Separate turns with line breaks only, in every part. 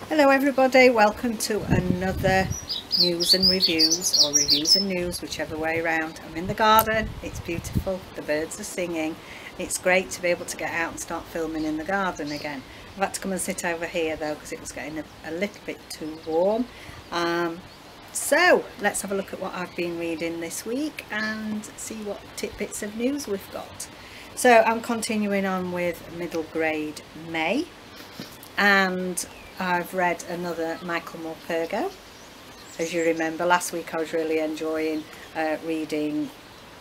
Hello everybody, welcome to another news and reviews, or reviews and news, whichever way around. I'm in the garden, it's beautiful, the birds are singing. It's great to be able to get out and start filming in the garden again. I've had to come and sit over here though because it was getting a little bit too warm. So let's have a look at what I've been reading this week and see what tidbits of news we've got. So I'm continuing on with middle grade May, and I've read another Michael Morpurgo. As you remember, last week I was really enjoying reading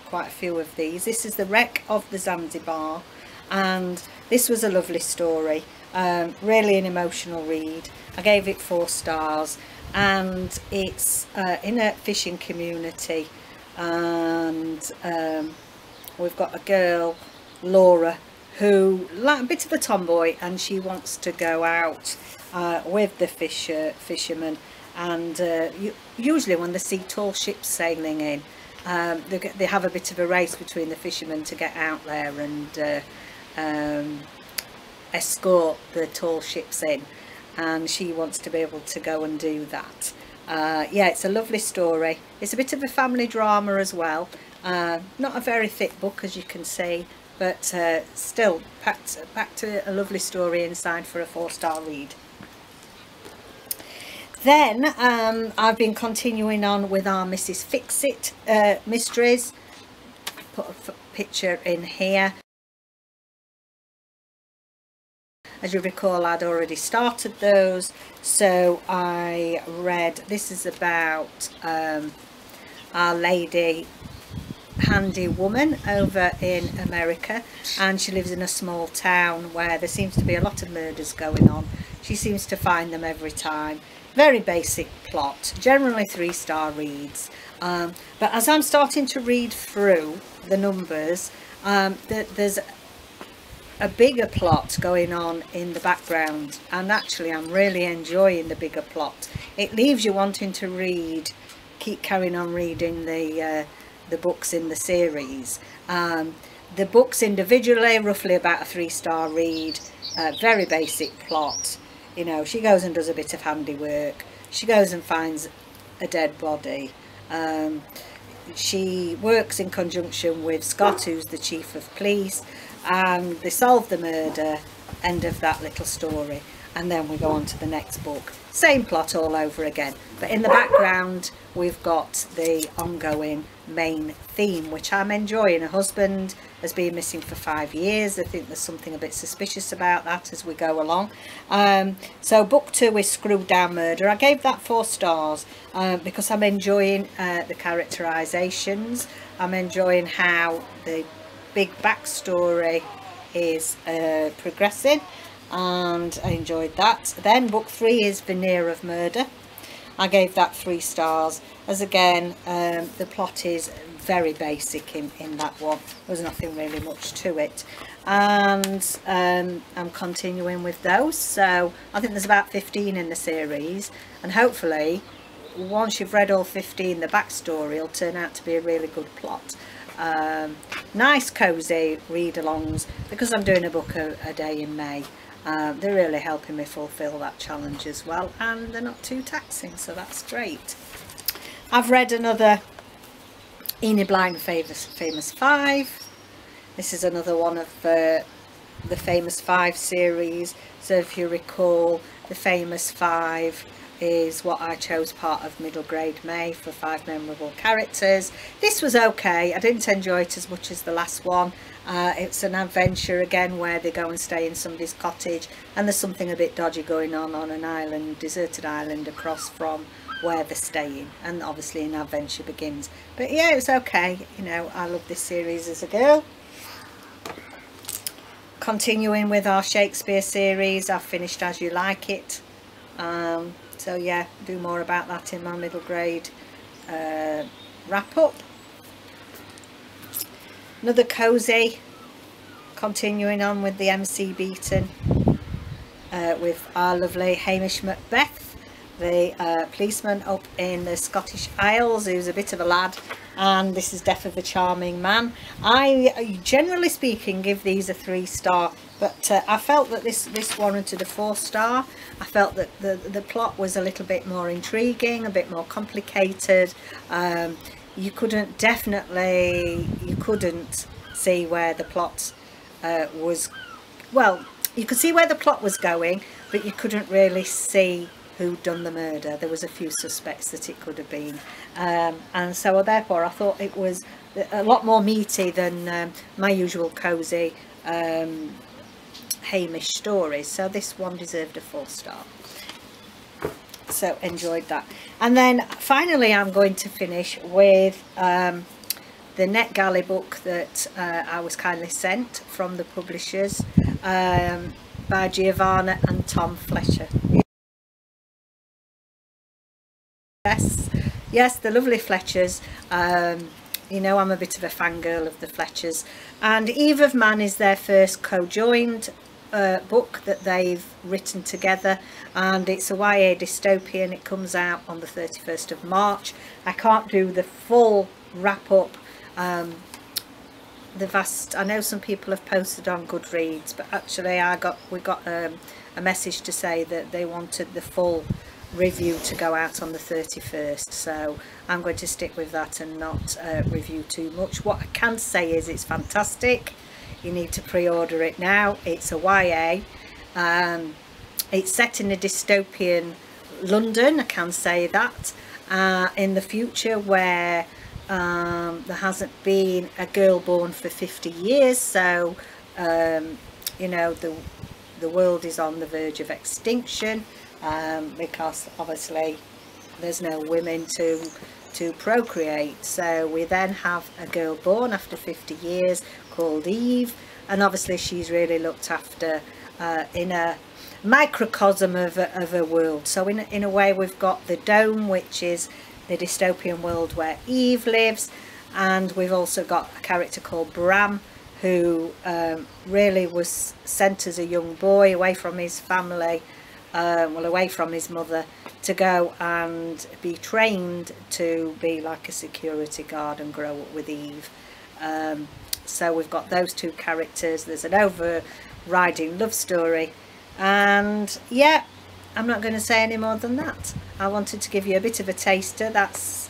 quite a few of these. This is The Wreck of the Zanzibar, and this was a lovely story, really an emotional read. I gave it 4 stars, and it's in a fishing community, and we've got a girl, Laura, who like a bit of a tomboy, and she wants to go out with the fishermen, and usually when they see tall ships sailing in, they have a bit of a race between the fishermen to get out there and escort the tall ships in, and she wants to be able to go and do that. Yeah, it's a lovely story. It's a bit of a family drama as well. Not a very thick book, as you can see, but still packed a lovely story inside for a 4-star read. Then I've been continuing on with our Mrs. Fixit Mysteries. Put a picture in here. As you recall, I'd already started those, so I read, this is about Our Lady handy woman over in America, and she lives in a small town where there seems to be a lot of murders going on. She seems to find them every time. Very basic plot, generally 3-star reads, but as I'm starting to read through the numbers, there's a bigger plot going on in the background, and actually I'm really enjoying the bigger plot. It leaves you wanting to read, keep carrying on reading the books in the series. The books individually, roughly about a 3-star read, very basic plot. You know, she goes and does a bit of handiwork, she goes and finds a dead body, she works in conjunction with Scott, who's the chief of police, and they solve the murder. End of that little story, and then we go on to the next book. Same plot all over again, but in the background we've got the ongoing main theme, which I'm enjoying. A husband has been missing for 5 years. I think there's something a bit suspicious about that as we go along. So book 2 is Screwed Down Murder. I gave that 4 stars because I'm enjoying the characterizations. I'm enjoying how the big backstory is progressing, and I enjoyed that. Then book 3 is Veneer of Murder. I gave that 3 stars, as again the plot is very basic in that one. There's nothing really much to it, and I'm continuing with those. So I think there's about 15 in the series, and hopefully once you've read all 15, the backstory will turn out to be a really good plot. Nice cozy read-alongs, because I'm doing a book a day in May. They're really helping me fulfill that challenge as well, and they're not too taxing, so that's great. I've read another Enid Blyton Famous 5. This is another one of the Famous 5 series. So if you recall, the Famous 5 is what I chose part of middle grade May for 5 memorable characters. This was okay. I didn't enjoy it as much as the last one. It's an adventure again where they go and stay in somebody's cottage, and there's something a bit dodgy going on an island, deserted island across from where they're staying, and obviously an adventure begins. But yeah, it was okay. You know, I love this series as a girl. Continuing with our Shakespeare series, I've finished As You Like It. So yeah, do more about that in my middle grade wrap up. Another cozy, continuing on with the MC Beaton with our lovely Hamish Macbeth, the policeman up in the Scottish Isles, who's a bit of a lad, and this is Death of a Charming Man. I, generally speaking, give these a 3-star But I felt that this warranted a 4-star. I felt that the plot was a little bit more intriguing, a bit more complicated. You couldn't see where the plot was, well, you could see where the plot was going, but you couldn't really see who'd done the murder. There was a few suspects that it could have been, and so therefore I thought it was a lot more meaty than my usual cosy Hamish stories. So this one deserved a 4-star. So enjoyed that. And then finally I'm going to finish with the NetGalley book that I was kindly sent from the publishers, by Giovanna and Tom Fletcher. Yes, the lovely Fletchers. You know, I'm a bit of a fangirl of the Fletchers, and Eve of Man is their first co-joined book that they've written together, and it's a YA dystopian. It comes out on the 31st of March. I can't do the full wrap up. I know some people have posted on Goodreads, but actually we got a message to say that they wanted the full review to go out on the 31st, so I'm going to stick with that and not review too much. What I can say is it's fantastic. You need to pre-order it now. It's a YA. It's set in a dystopian London, I can say that, in the future, where there hasn't been a girl born for 50 years, so you know, the world is on the verge of extinction, because obviously there's no women to procreate. So we then have a girl born after 50 years called Eve, and obviously she's really looked after in a microcosm of a world. So in a way we've got the dome, which is the dystopian world where Eve lives, and we've also got a character called Bram, who really was sent as a young boy away from his family, well, away from his mother, to go and be trained to be like a security guard and grow up with Eve. So we've got those two characters. There's an overriding love story, and yeah, I'm not going to say any more than that. I wanted to give you a bit of a taster. That's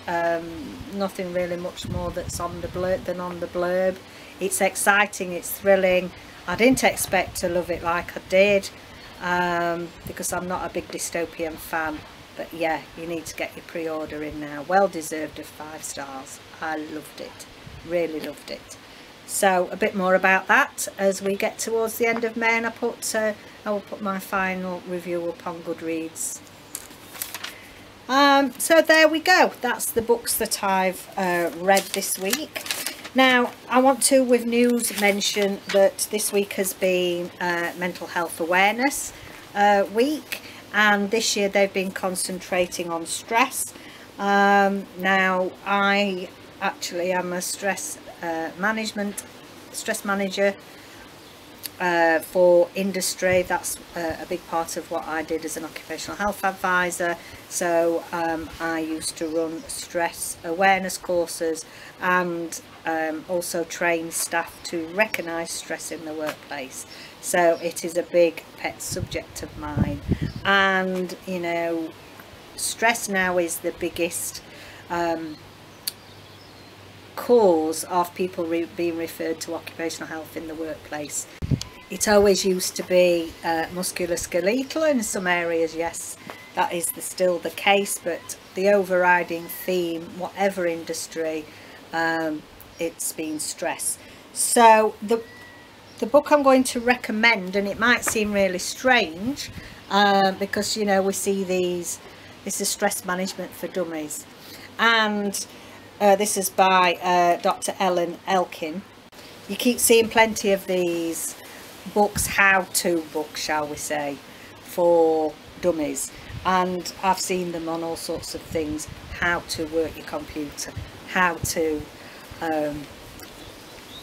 nothing really much more that's on the blurb. It's exciting, it's thrilling. I didn't expect to love it like I did, because I'm not a big dystopian fan, but yeah, you need to get your pre-order in now. Well deserved of 5 stars. I loved it, really loved it. So a bit more about that as we get towards the end of May, and I will put my final review up on Goodreads. So there we go. That's the books that I've read this week. Now I want to, with news, mention that this week has been Mental Health Awareness Week, and this year they've been concentrating on stress. Now I actually am a stress manager for industry. That's a big part of what I did as an occupational health advisor. So I used to run stress awareness courses, and also train staff to recognise stress in the workplace. So it is a big pet subject of mine, and you know, stress now is the biggest cause of people being referred to occupational health in the workplace. It always used to be musculoskeletal in some areas. Yes, that is still the case, but the overriding theme, whatever industry, it's been stress. So the book I'm going to recommend, and it might seem really strange, because you know, we see this is Stress Management for Dummies, and this is by Dr. Ellen Elkin. You keep seeing plenty of these books, how-to books, shall we say, for dummies, and I've seen them on all sorts of things. How to work your computer, how to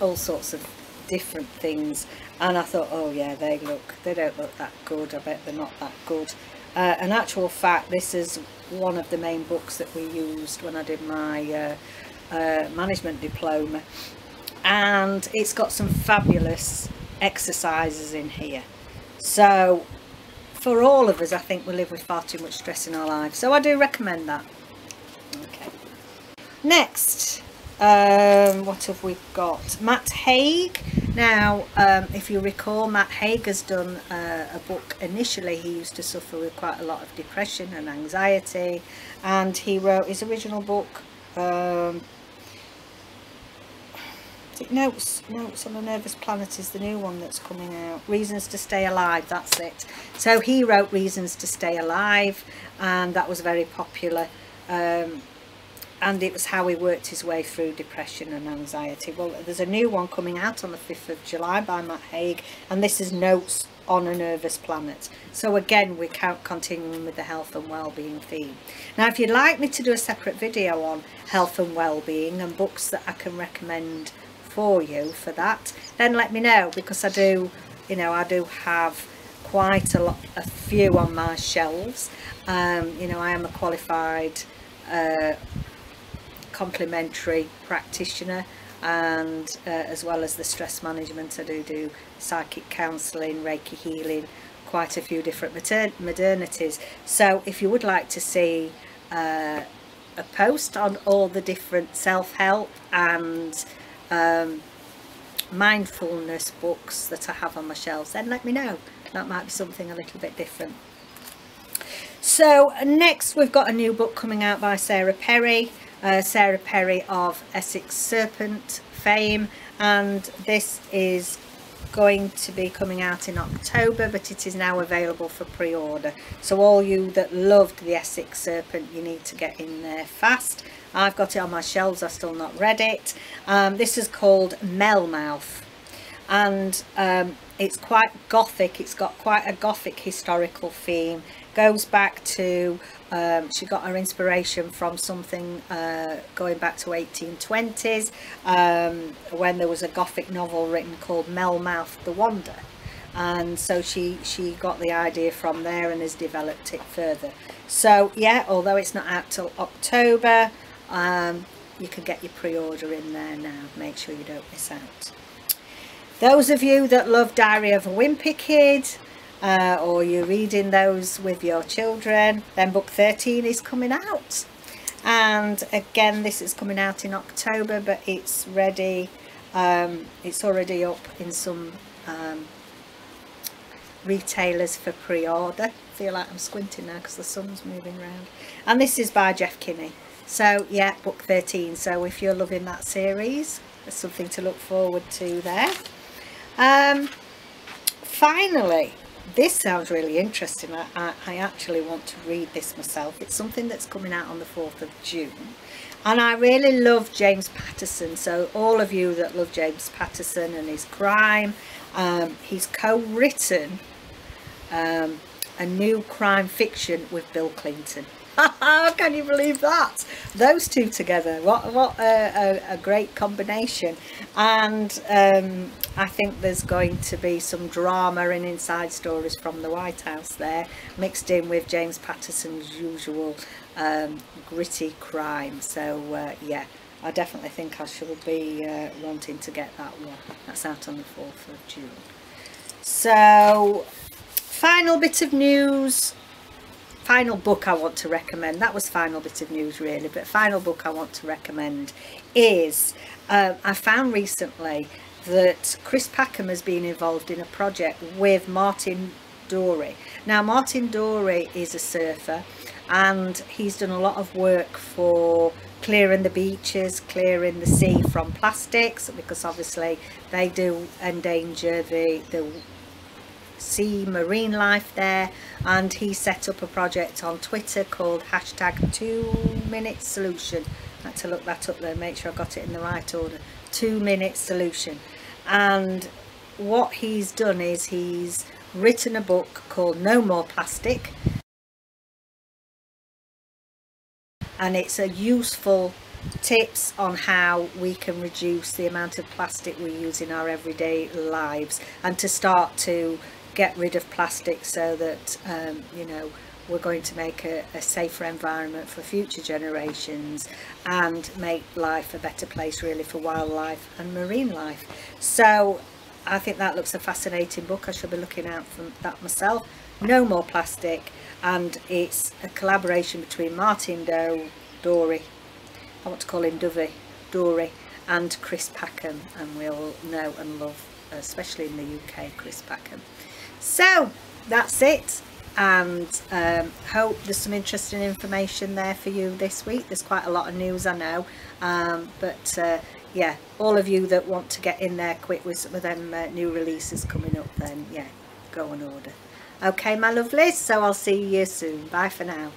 all sorts of different things, and I thought, oh yeah, they don't look that good. I bet they're not that good. In actual fact, this is one of the main books that we used when I did my management diploma, and it's got some fabulous exercises in here. So for all of us, I think we live with far too much stress in our lives, so I do recommend that. Okay, next, what have we got? Matt Haig. Now, if you recall, Matt Haig has done a book. Initially, he used to suffer with quite a lot of depression and anxiety, and he wrote his original book, Notes on a Nervous Planet is the new one that's coming out. Reasons to Stay Alive, that's it. So he wrote Reasons to Stay Alive, and that was very popular. And it was how he worked his way through depression and anxiety. Well, there's a new one coming out on the 5th of July by Matt Haig, and this is Notes on a Nervous Planet. So again, we're continuing with the health and well-being theme. Now, if you'd like me to do a separate video on health and well-being and books that I can recommend for you for that, then let me know, because I do, you know, I do have quite a few on my shelves. You know, I am a qualified complementary practitioner, and as well as the stress management, I do psychic counselling, Reiki healing, quite a few different modernities. So if you would like to see a post on all the different self-help and mindfulness books that I have on my shelves, then let me know. That might be something a little bit different. So next, we've got a new book coming out by Sarah Perry. Sarah Perry of Essex Serpent fame, and this is going to be coming out in October, but it is now available for pre-order. So all you that loved the Essex Serpent, you need to get in there fast. I've got it on my shelves, I've still not read it. This is called Melmouth, and it's quite gothic. It's got quite a gothic historical theme. Goes back to she got her inspiration from something going back to 1820s, when there was a gothic novel written called Melmouth the Wonder, and so she got the idea from there and has developed it further. So yeah, although it's not out till October, you can get your pre-order in there now. Make sure you don't miss out. Those of you that love Diary of a Wimpy Kid, or you're reading those with your children, then book 13 is coming out. And again, this is coming out in October, but it's ready. It's already up in some retailers for pre-order. I feel like I'm squinting now because the sun's moving around. And this is by Jeff Kinney. So yeah, book 13. So if you're loving that series, there's something to look forward to there. Finally, this sounds really interesting. I actually want to read this myself. It's something that's coming out on the 4th of June. And I really love James Patterson. So all of you that love James Patterson and his crime, he's co-written a new crime fiction with Bill Clinton. How can you believe that? Those two together, what a great combination. And I think there's going to be some drama and inside stories from the White House there, mixed in with James Patterson's usual gritty crime. So yeah, I definitely think I shall be wanting to get that one. That's out on the 4th of June. So final bit of news. Final book I want to recommend, that was final bit of news really, but final book I want to recommend is, I found recently that Chris Packham has been involved in a project with Martin Dorey. Now Martin Dorey is a surfer, and he's done a lot of work for clearing the beaches, clearing the sea from plastics, because obviously they do endanger the sea marine life there. And he set up a project on Twitter called #2MinuteSolution. I had to look that up there, make sure I got it in the right order. 2-minute solution. And what he's done is he's written a book called No More Plastic, and it's a useful tips on how we can reduce the amount of plastic we use in our everyday lives, and to start to get rid of plastic so that you know, we're going to make a safer environment for future generations and make life a better place really for wildlife and marine life. So I think that looks a fascinating book. I should be looking out for that myself. No More Plastic, and it's a collaboration between Martin Dory, I want to call him Dory, and Chris Packham, and we'll know and love, especially in the UK, Chris Packham. So that's it, and hope there's some interesting information there for you this week. There's quite a lot of news, I know, but yeah, all of you that want to get in there quick with some of them new releases coming up, then yeah, go and order. Okay, my lovelies, so I'll see you soon. Bye for now.